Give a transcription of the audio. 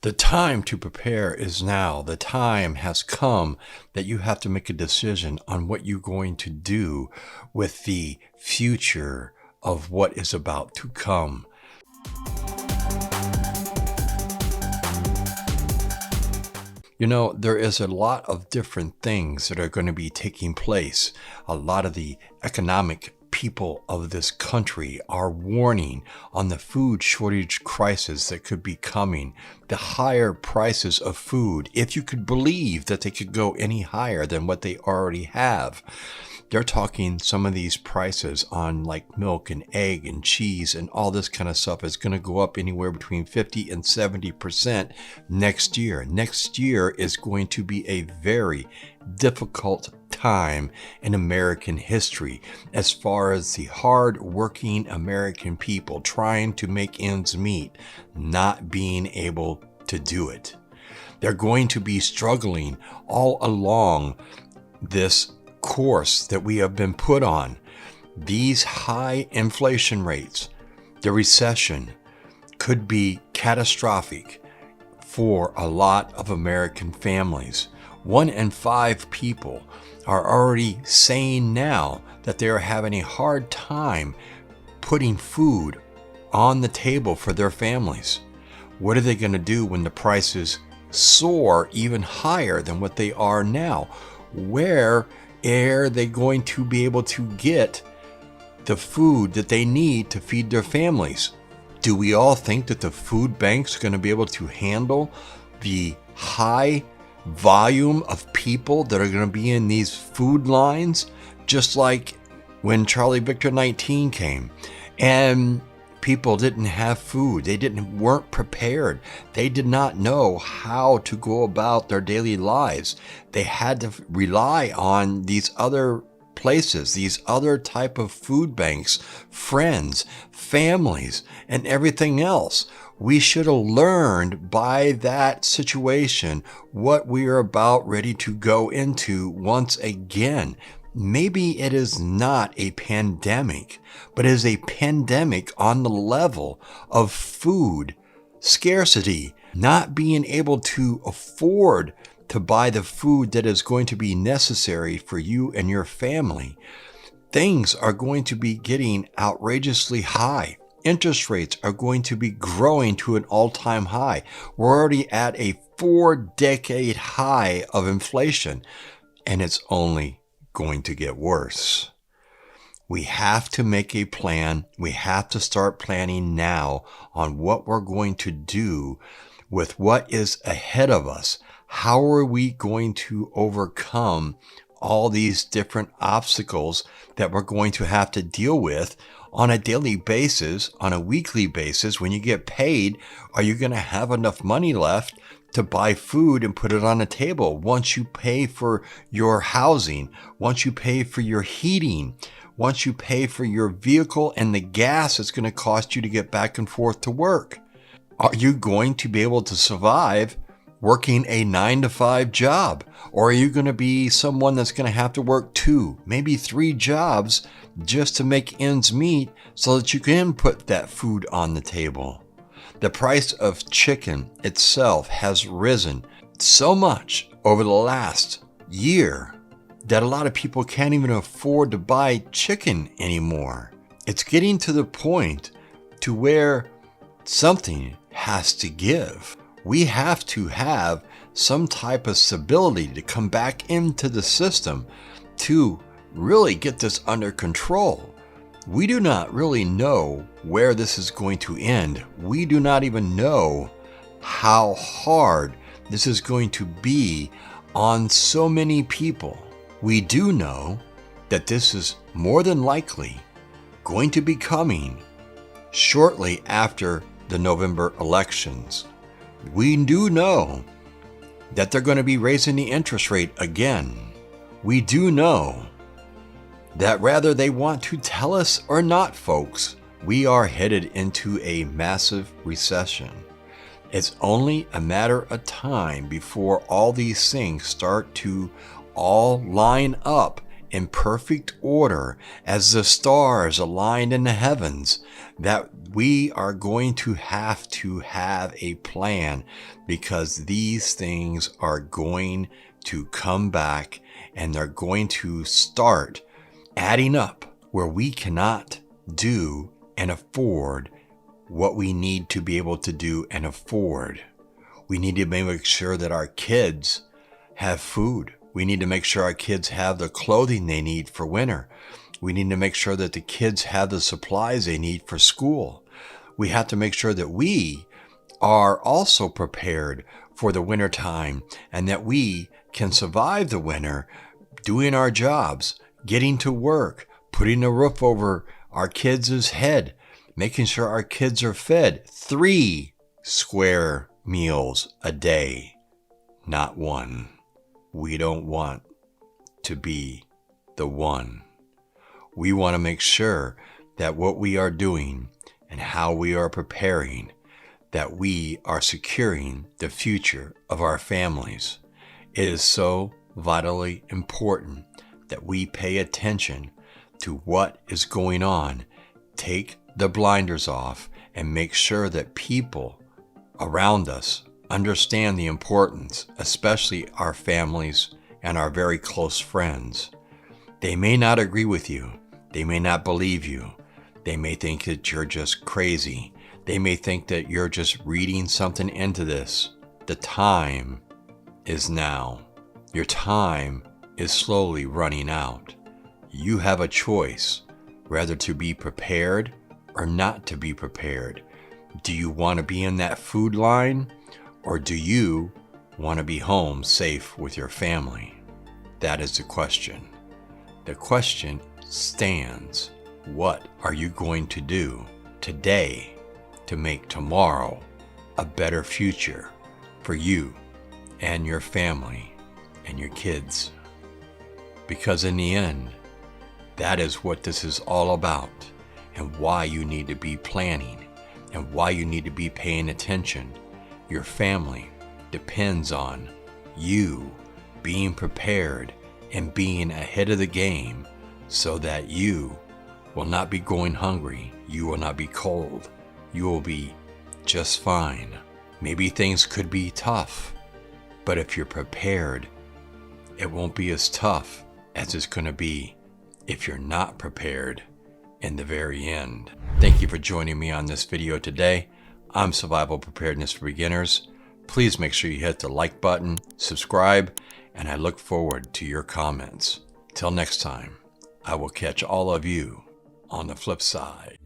The time to prepare is now. The time has come that you have to make a decision on what you're going to do with the future of what is about to come. You know, there is a lot of different things that are going to be taking place. A lot of the economic people of this country are warning on the food shortage crisis that could be coming, the higher prices of food, if you could believe that they could go any higher than what they already have. They're talking some of these prices on like milk and egg and cheese and all this kind of stuff is going to go up anywhere between 50 and 70% next year. Next year is going to be a very difficult time in American history as far as the hard-working American people trying to make ends meet, not being able to do it. They're going to be struggling all along this course that we have been put on. These high inflation rates, the recession, could be catastrophic for a lot of American families. 1 in 5 people are already saying now that they are having a hard time putting food on the table for their families. What are they going to do when the prices soar even higher than what they are now? Where are they going to be able to get the food that they need to feed their families? Do we all think that the food banks are going to be able to handle the high volume of people that are going to be in these food lines? Just like when Charlie Victor 19 came and people didn't have food. They weren't prepared. They did not know how to go about their daily lives. They had to rely on these other places, these other type of food banks, friends, families, and everything else. We should have learned by that situation what we are about ready to go into once again. Maybe it is not a pandemic, but it is a pandemic on the level of food scarcity, not being able to afford to buy the food that is going to be necessary for you and your family. Things are going to be getting outrageously high. Interest rates are going to be growing to an all-time high. We're already at a 4-decade high of inflation, and it's only going to get worse. We have to make a plan. We have to start planning now on what we're going to do with what is ahead of us. How are we going to overcome all these different obstacles that we're going to have to deal with on a daily basis, on a weekly basis? When you get paid, are you going to have enough money left to buy food and put it on the table? Once you pay for your housing, once you pay for your heating, once you pay for your vehicle and the gas it's going to cost you to get back and forth to work, are you going to be able to survive working a 9-to-5 job? Or are you going to be someone that's going to have to work 2, maybe 3 jobs just to make ends meet so that you can put that food on the table? The price of chicken itself has risen so much over the last year that a lot of people can't even afford to buy chicken anymore. It's getting to the point to where something has to give. We have to have some type of stability to come back into the system to really get this under control. We do not really know where this is going to end. We do not even know how hard this is going to be on so many people. We do know that this is more than likely going to be coming shortly after the November elections. We do know that they're going to be raising the interest rate again. We do know that whether they want to tell us or not, folks, we are headed into a massive recession. It's only a matter of time before all these things start to all line up in perfect order as the stars aligned in the heavens, that we are going to have a plan, because these things are going to come back and they're going to start adding up where we cannot do and afford what we need to be able to do and afford. We need to make sure that our kids have food. We need to make sure our kids have the clothing they need for winter. We need to make sure that the kids have the supplies they need for school. We have to make sure that we are also prepared for the winter time and that we can survive the winter doing our jobs, getting to work, putting a roof over our kids' head, making sure our kids are fed 3 square meals a day, not 1. We don't want to be the one. We want to make sure that what we are doing and how we are preparing, that we are securing the future of our families. It is so vitally important that we pay attention to what is going on. Take the blinders off and make sure that people around us understand the importance, especially our families and our very close friends. They may not agree with you. They may not believe you. They may think that you're just crazy. They may think that you're just reading something into this. The time is now. Your time is slowly running out. You have a choice, whether to be prepared or not to be prepared. Do you want to be in that food line, or do you want to be home safe with your family? That is the question. The question stands: what are you going to do today to make tomorrow a better future for you and your family and your kids? Because in the end, that is what this is all about, and why you need to be planning and why you need to be paying attention. Your family depends on you being prepared and being ahead of the game, so that you will not be going hungry. You will not be cold. You will be just fine. Maybe things could be tough, but if you're prepared, it won't be as tough as it's going to be if you're not prepared in the very end. Thank you for joining me on this video today. I'm Survival Preparedness for Beginners. Please make sure you hit the like button, subscribe, and I look forward to your comments. Till next time, I will catch all of you on the flip side.